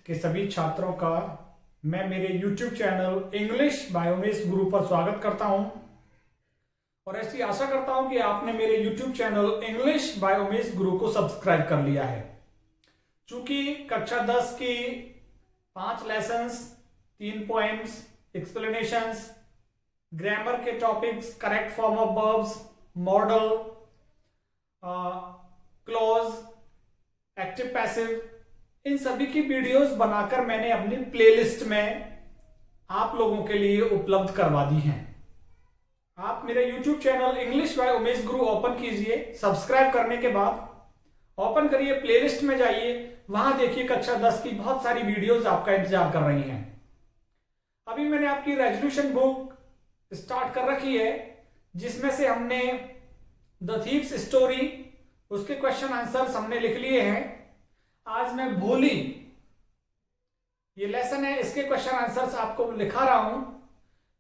के सभी छात्रों का मैं मेरे YouTube channel English by Umesh गुरु पर स्वागत करता हूं और ऐसी आशा करता हूं कि आपने मेरे YouTube channel English by Umesh गुरु को सब्सक्राइब कर लिया है। चूंकि कक्षा 10 की 5 लेसन्स, 3 पॉइंट्स, एक्सप्लेनेशंस, ग्रामर के topics, correct form of verbs, modal, clause, active passive, इन सभी की वीडियोस बनाकर मैंने अपनी प्लेलिस्ट में आप लोगों के लिए उपलब्ध करवा दी हैं। आप मेरे YouTube channel English by Umesh Guru open कीजिए। सब्सक्राइब करने के बाद ओपन करिए, प्लेलिस्ट में जाइए, वहां देखिए कक्षा 10 की बहुत सारी वीडियोस आपका इंतजार कर रही हैं। अभी मैंने आपकी रेजोल्यूशन बुक स्टार्ट कर रखी है, जिसमें से हमने द थीव्स स्टोरी, उसके क्वेश्चन आंसर्स हमने लिख लिए हैं। आज मैं भोली, ये लेसन है, इसके क्वेश्चन आंसर्स आपको लिखा रहा हूं।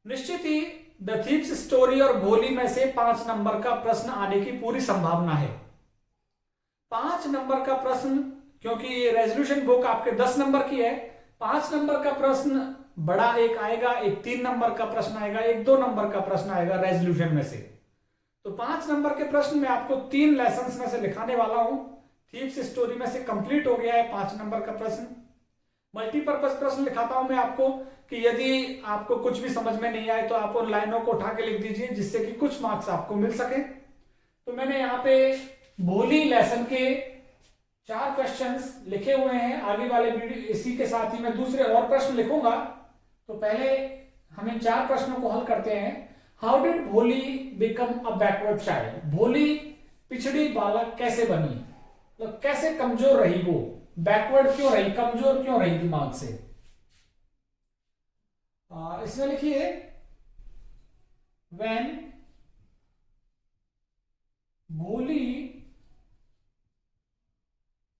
निश्चित ही द थीव्स स्टोरी और भोली में से 5 नंबर का प्रश्न आने की पूरी संभावना है। 5 नंबर का प्रश्न, क्योंकि ये रेजोल्यूशन बुक आपके 10 नंबर की है, 5 नंबर का प्रश्न बड़ा एक आएगा, एक 3 नंबर का प्रश्न आएगा, एक 2 नंबर का प्रश्न आएगा रेजोल्यूशन में से। तो 5 नंबर के प्रश्न मैं आपको 3 लेसन्स में से लिखाने वाला हूं। थीव्स स्टोरी में से कंप्लीट हो गया है 5 नंबर का प्रश्न। मल्टीपर्पज प्रश्न लिखाता हूं मैं आपको कि यदि आपको कुछ भी समझ में नहीं आए तो आप उन लाइनों को उठा के लिख दीजिए, जिससे कि कुछ मार्क्स आपको मिल सके। तो मैंने यहाँ पे भोली लेसन के 4 क्वेश्चंस लिखे हुए हैं। आगे वाले वीडियो इसी के साथ ही मैं दूसरे और प्रश्न लिखूंगा। तो पहले हम इन 4 प्रश्नों को हल करते हैं। हाउ डिड भोली बिकम अ बैकवर्ड चाइल्ड? भोली पिछड़ी बालक कैसे बनी, तो कैसे कमजोर रही, वो बैकवर्ड क्यों रही, कमजोर क्यों रही दिमाग से? इसमें लिखिए, व्हेन भोली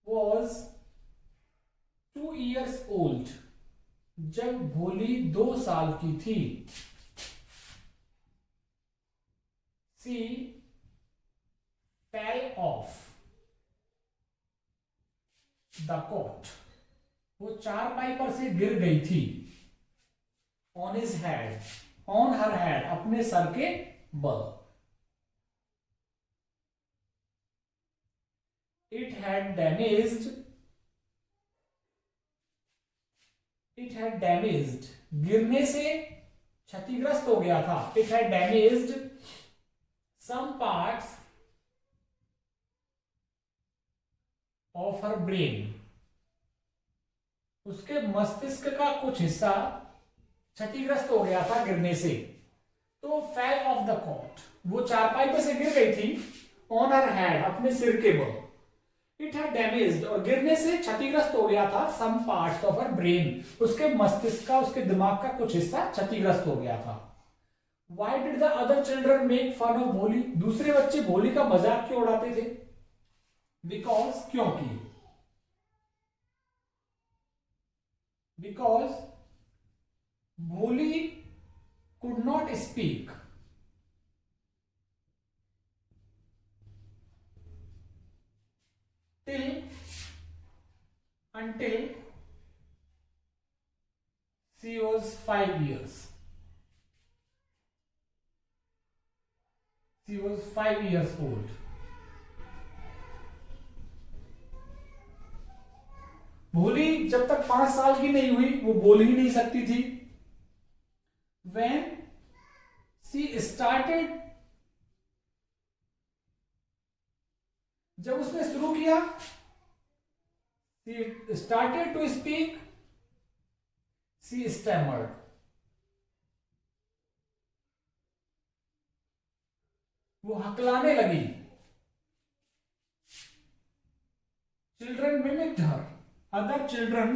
वॉज 2 years ओल्ड, जब भोली 2 साल की थी, she fell off the cot, वो चारपाई पर से गिर गई थी। On his head, on her head, अपने सर के बल। It had damaged, it had damaged, गिरने से क्षतिग्रस्त हो गया था। It had damaged some parts of her brain, उसके मस्तिष्क का कुछ हिस्सा क्षतिग्रस्त हो गया था गिरने से। तो फेल ऑफ द कॉट, वो चारपाई पे से गिर गई थी। ऑन हर हेड, अपने सिर के बल। इट हैड डैमेज्ड, और गिरने से क्षतिग्रस्त हो गया था, some parts of her brain, उसके मस्तिष्क का, उसके दिमाग का कुछ हिस्सा क्षतिग्रस्त हो गया था। Why did the other children make fun of भोली? दूसरे बच्चे भोली का मजाक क्यों उड़ाते थे? Because, क्योंकि, because भोली could not speak until she was 5 years. She was 5 years old. भोली जब तक 5 साल की नहीं हुई, वो बोल ही नहीं सकती थी। When she started, जब उसने शुरू किया, she started to speak, she stammered. वो हकलाने लगी। Children mimicked her. Other children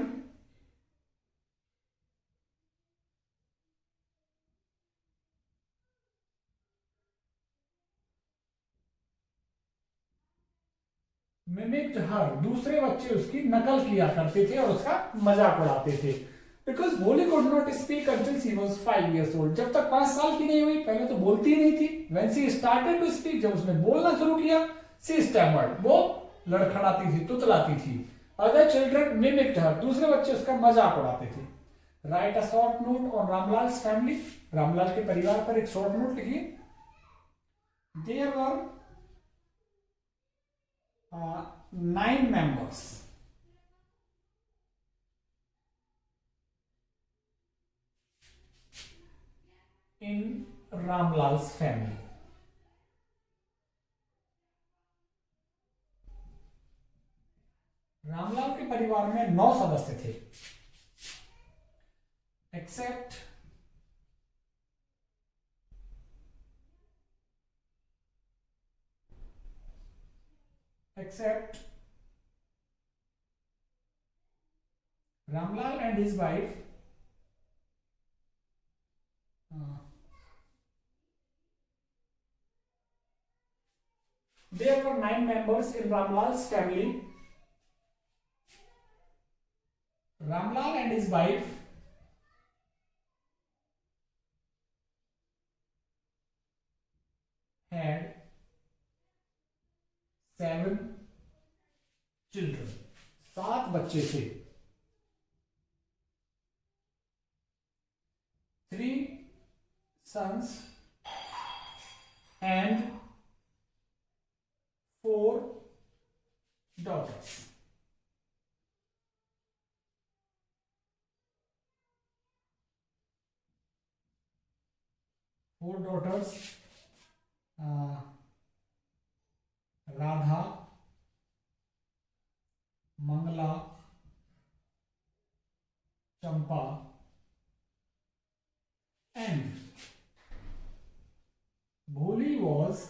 mimicked her. दूसरे बच्चे उसकी नकल किया करते थे और उसका मजाक उड़ाते थे। Because भोली could not speak until she was 5 years old. जब तक 5 साल की नहीं हुई, पहले तो बोलती ही नहीं थी। When she started to speak, जब उसने बोलना शुरू किया, she stammered, वो लड़खड़ाती थी, तुतलाती थी। अदर चिल्ड्रन मिमिक्ड हर, दूसरे बच्चे उसका मजाक उड़ाते थे। Write a short note on Ramlal family, Ramlal के परिवार पर एक शॉर्ट नोट लिखिए। There were 9 members in Ramlal's family. Ramlal के परिवार में 9 सदस्य थे, except Ramlal and his wife, there were 9 members in Ramlal's family. Ramlal and his wife had 7 children. 7 बच्चे थे। 3 sons and 4 daughters. 4 daughters, Radha, Mangla, Champa and Bholi was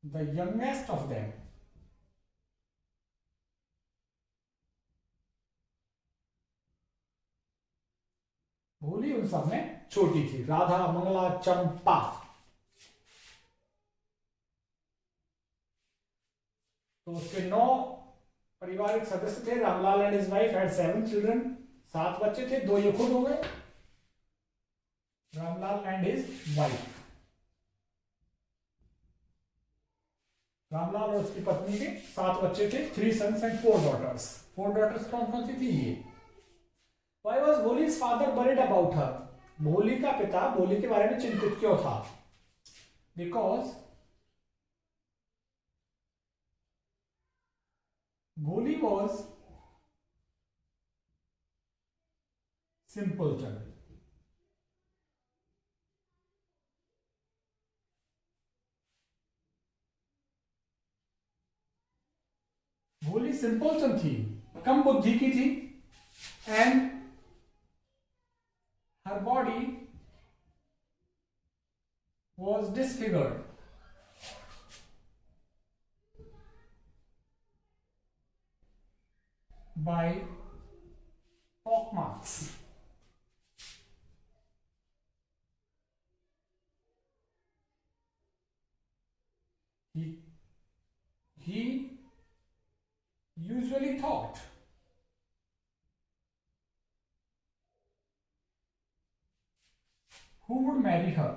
the youngest of them. भोली उन सब में छोटी थी। राधा, मंगला, चंपा। तो उसके 9 पारिवारिक सदस्य थे। Ramlal and his wife had 7 children, 7 बच्चे थे, 2 ये खुद हो गए। Ramlal and his wife, Ramlal और उसकी पत्नी के 7 बच्चे थे, 3 सन्स एंड 4 डॉटर्स। 4 डॉटर्स कौन कौन सी थी ये? Why was Bholi's father worried about her? भोली का पिता भोली के बारे में चिंतित क्यों था? Because Bholi was simpleton. भोली सिंपलटन थी, कम बुद्धि की थी, and her body was disfigured by pock marks. He usually thought who would marry her.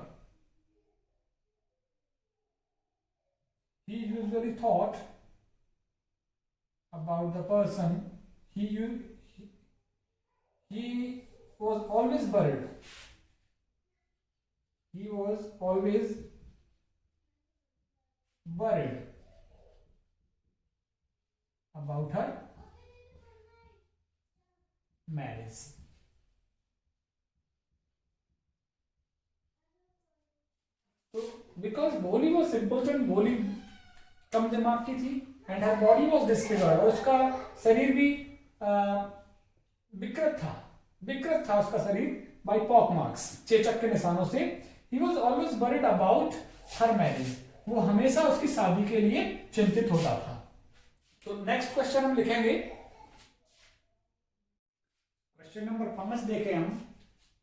He usually thought about the person. He was always worried. He was always worried about her marriage. So, because Bholi was simpleton, भोली कम दिमाग की थी, and her body was disfigured, और उसका शरीर भी विकृत था उसका शरीर, by pock marks, चेचक के निशानों से। He was always worried about her marriage, वो हमेशा उसकी शादी के लिए चिंतित होता था। तो नेक्स्ट क्वेश्चन हम लिखेंगे, क्वेश्चन नंबर 5 देखें हम।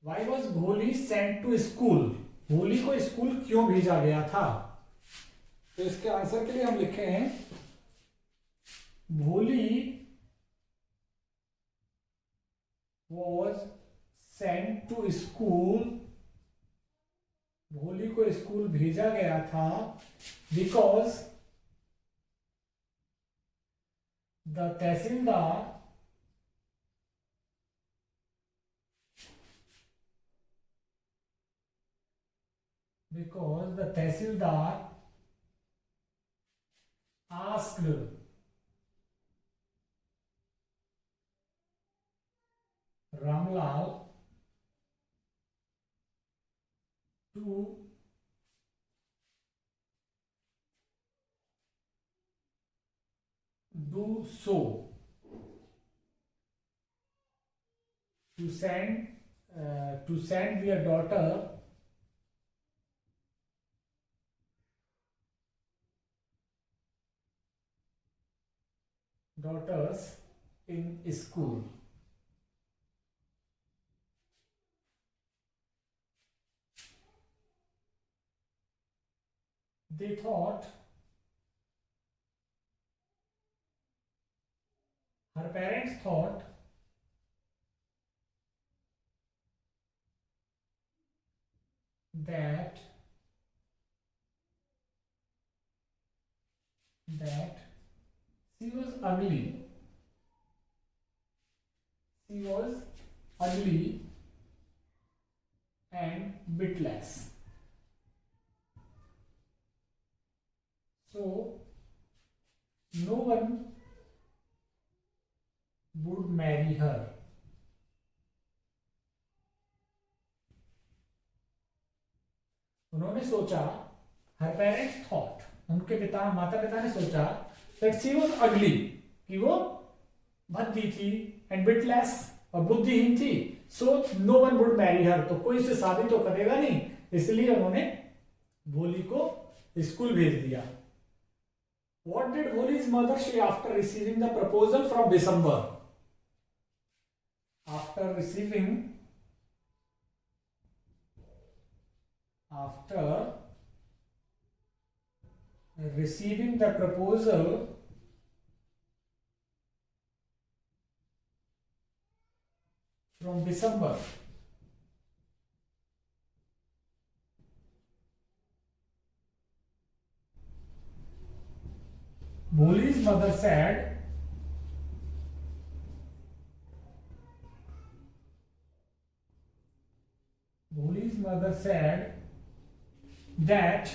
Why was भोली sent to school? भोली को स्कूल क्यों भेजा गया था? तो इसके आंसर के लिए हम लिखे हैं, भोली was sent to school भोली को स्कूल भेजा गया था because the tehsildar asked Ramlal to do so, to send their daughters in school. They thought, her parents thought, that she was ugly. She was ugly and bitless. So no one would marry her. उन्होंने सोचा, her parents thought, उनके माता पिता ने सोचा that she was ugly, कि वो भद्दी थी, and bitless, और बुद्धिहीन थी. So no one would marry her, तो कोई से शादी तो करेगा नहीं, इसलिए उन्होंने भोली को स्कूल भेज दिया. What did Bholi's mother say after receiving the proposal from December? After receiving the proposal from December, Bholi's mother said, that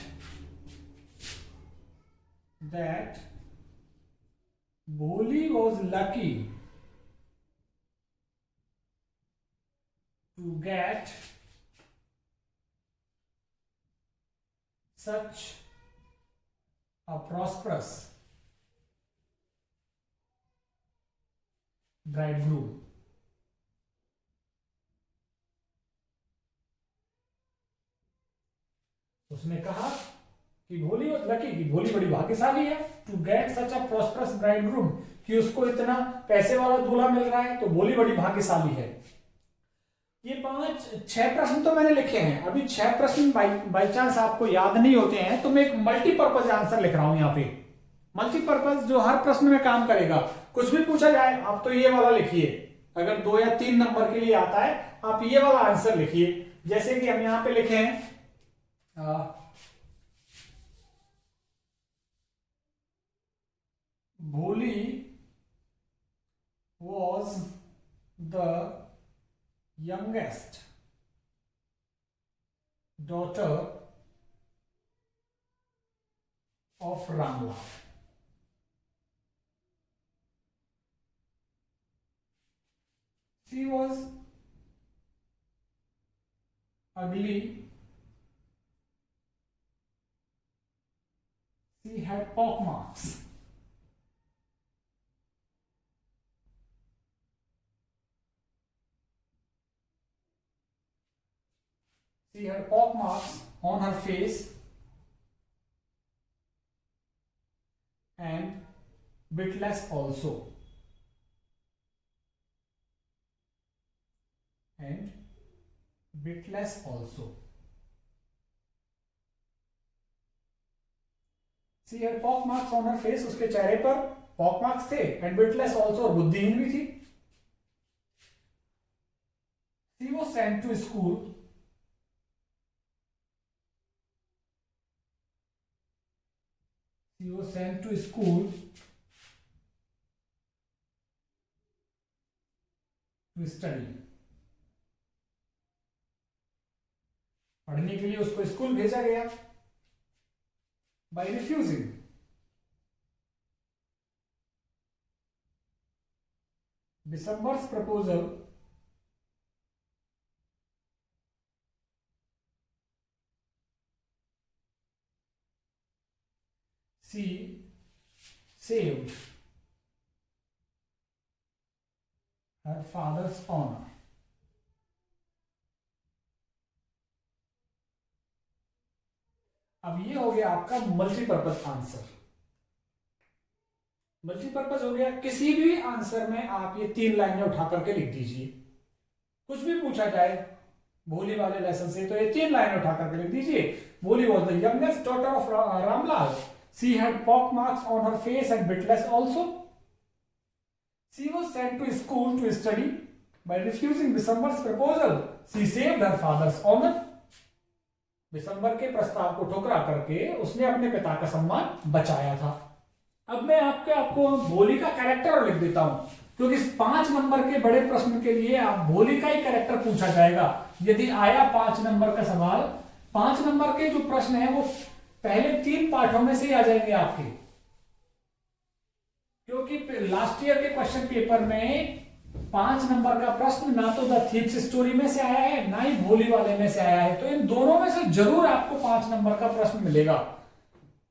Bholi was lucky to get such a prosperous bridegroom. उसने कहा कि भोली was lucky, कि भोली बड़ी भाग्यशाली है, to get such a prosperous bridegroom, कि उसको इतना पैसे वाला दूल्हा मिल रहा है, तो भोली बड़ी भाग्यशाली है. ये 6 प्रश्न तो मैंने लिखे हैं. अभी 6 प्रश्न बाई चांस आपको याद नहीं होते हैं तो मैं एक मल्टीपर्पज आंसर लिख रहा हूं यहाँ पे. मल्टीपर्पज जो हर प्रश्न में काम करेगा. कुछ भी पूछा जाए आप तो ये वाला लिखिए. अगर 2 या 3 नंबर के लिए आता है आप ये वाला आंसर लिखिए. जैसे कि हम यहाँ पे लिखे हैं Bholi was the youngest daughter of Ramlal. She was ugly. She had pockmarks. She had pockmarks on her face and bitless also. And bitless also. She had pockmarks on her face, उसके चेहरे पर pockmarks थे, and bitless also, और बुद्धिहीन भी थी. She was sent to school She was sent to school to study. पढ़ने के लिए उसको स्कूल भेजा गया. By refusing. December's proposal she saved her father's honor. अब ये हो गया आपका मल्टीपर्पज आंसर. मल्टीपर्पज हो गया. किसी भी आंसर में आप ये 3 लाइनें उठा करके लिख दीजिए. कुछ भी पूछा जाए भोली वाले लेसन से तो ये 3 लाइनें उठा करके लिख दीजिए. भोली was the youngest daughter of Ramlal. She had pock marks on her face and bitless also. She was sent to school to study. By refusing December's proposal, she saved her father's honor. दिसंबर के प्रस्ताव को ठुकरा करके उसने अपने पिता का सम्मान बचाया था. अब मैं आपको भोली का कैरेक्टर लिख देता हूं, क्योंकि 5 नंबर के बड़े प्रश्न के लिए आप भोली का ही कैरेक्टर पूछा जाएगा. यदि आया 5 नंबर का सवाल, 5 नंबर के जो प्रश्न है वो पहले 3 पाठों में से ही आ जाएंगे आपके, क्योंकि लास्ट ईयर के क्वेश्चन पेपर में 5 नंबर का प्रश्न ना तो द थीप्स स्टोरी में से आया है, ना ही भोली वाले में से आया है. तो इन दोनों में से जरूर आपको 5 नंबर का प्रश्न मिलेगा.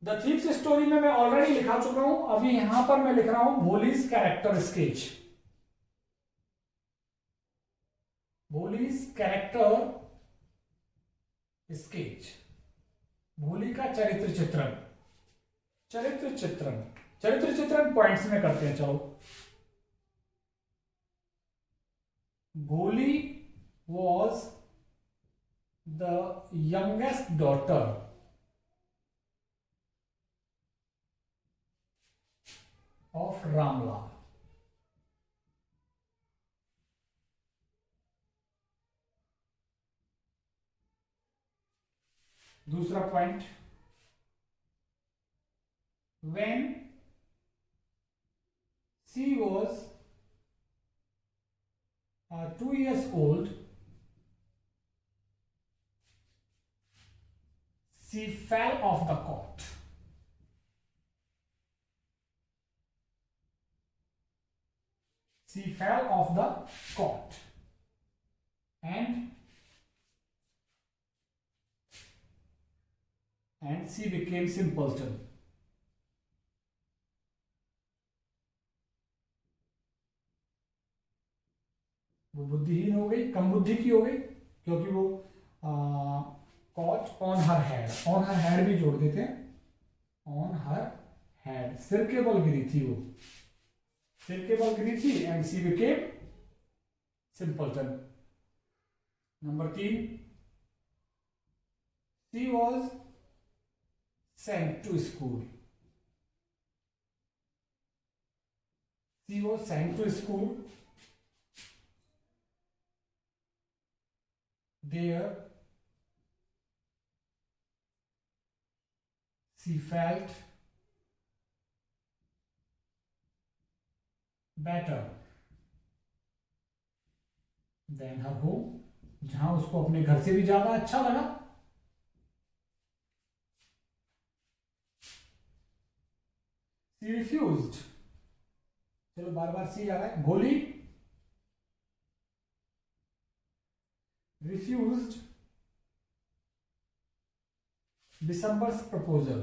द थीप्स स्टोरी में मैं ऑलरेडी लिखा चुका हूं. अभी यहां पर मैं लिख रहा हूं Bholi's character sketch. Bholi's character sketch, भोली का चरित्र चित्रण. चरित्र चित्रण पॉइंट्स में करते हैं. चलो, भोली was the youngest daughter of Ramlal. दूसरा point, when she was 2 years old, she fell off the cot. She fell off the cot and she became simpleton. वो बुद्धिहीन हो गई, कम बुद्धि की हो गई, क्योंकि वो caught on her head. On her head भी जोड़ देते हैं. ऑन हर हेड, सिर के बल गिरी थी वो, सिर के बल गिरी थी. And she became simpleton. Number 3, she was sent to school. She was sent to school. There she felt better than her home. जहां उसको अपने घर से भी ज्यादा अच्छा लगा. She refused. चलो बार बार सी आ रहा है. भोली refused December's proposal.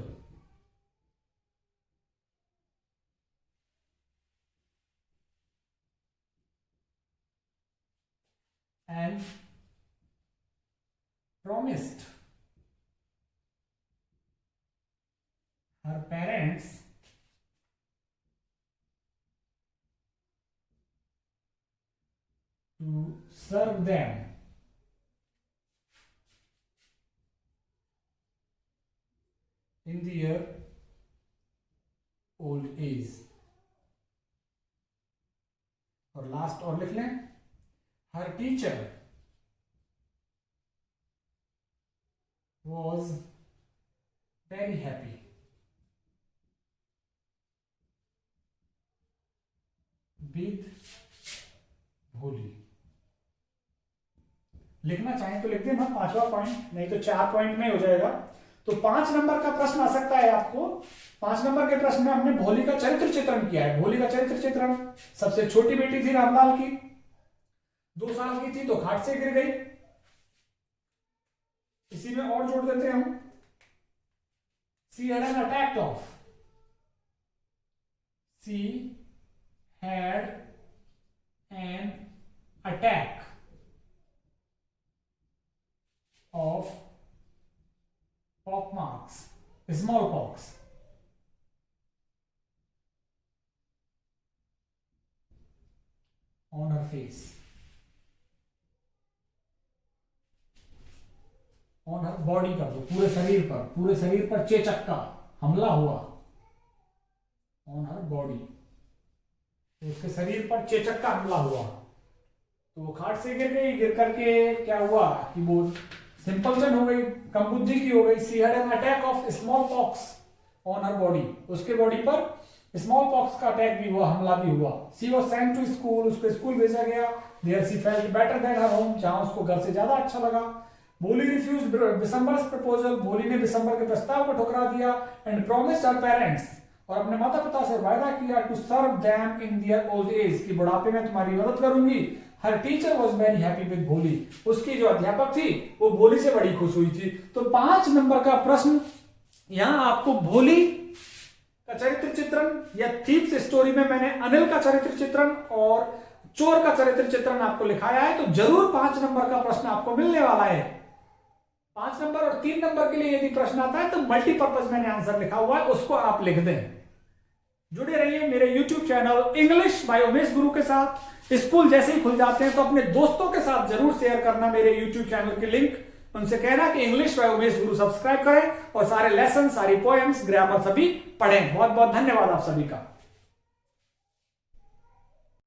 And promised her parents to serve them in their old age. और लास्ट और लिख लें, her teacher was very happy with भोली। लिखना चाहें तो लिख दें हम 5वां पॉइंट, नहीं तो 4 पॉइंट में हो जाएगा। तो 5 नंबर का प्रश्न आ सकता है आपको। 5 नंबर के प्रश्न में हमने भोली का चरित्र चित्रण किया है। भोली का चरित्र चित्रण, सबसे छोटी बेटी थी रामलाल की, 2 साल की थी तो घाट से गिर गई। इसी में और जोड़ देते हैं हम, she had an attack of, she had an attack of pockmarks, smallpox, on her face, on her body कर दो, पूरे शरीर पर चेचक का हमला हुआ, on her body, तो उसके शरीर पर चेचक का हमला हुआ। तो वो खाट से गिर गई, गिर करके क्या हुआ कि वो सिंपलसन हो गई, कम बुद्धि की हो गई। She had an attack of small pox on her body, उसके बॉडी पर स्मॉल पॉक्स का अटैक भी हुआ, हमला भी हुआ। She was sent to school, उसको स्कूल भेजा गया। There she felt better than her home, जहां उसको घर से ज्यादा अच्छा लगा। भोली रिफ्यूज्ड दिसंबर्स प्रपोजल, भोली ने दिसंबर के प्रस्ताव को ठुकरा दिया। एंड प्रॉमिस्ड हर पेरेंट्स, और अपने माता पिता से वायदा किया, to serve them in their old age, कि बुढ़ापे में तुम्हारी मदद करूंगी। हर teacher was very happy with Bholi, उसकी जो अध्यापक थी वो भोली से बड़ी खुश हुई थी। तो 5 नंबर का प्रश्न, यहां आपको भोली का चरित्र चित्रण या थीप्स स्टोरी में मैंने अनिल का चरित्र चित्रण और चोर का चरित्र चित्रण आपको लिखाया है। तो जरूर 5 नंबर का प्रश्न आपको मिलने वाला है। 5 नंबर और 3 नंबर के लिए यदि प्रश्न आता है तो मल्टीपर्पज मैंने आंसर लिखा हुआ है, उसको आप लिख दें। जुड़े रहिए मेरे YouTube channel English by Umesh गुरु के साथ। स्कूल जैसे ही खुल जाते हैं तो अपने दोस्तों के साथ जरूर शेयर करना मेरे YouTube चैनल की लिंक, उनसे कहना कि English by Umesh Guru subscribe करें और सारे लेसन, सारी पोएम्स, ग्रामर सभी पढ़ें। बहुत बहुत धन्यवाद आप सभी का।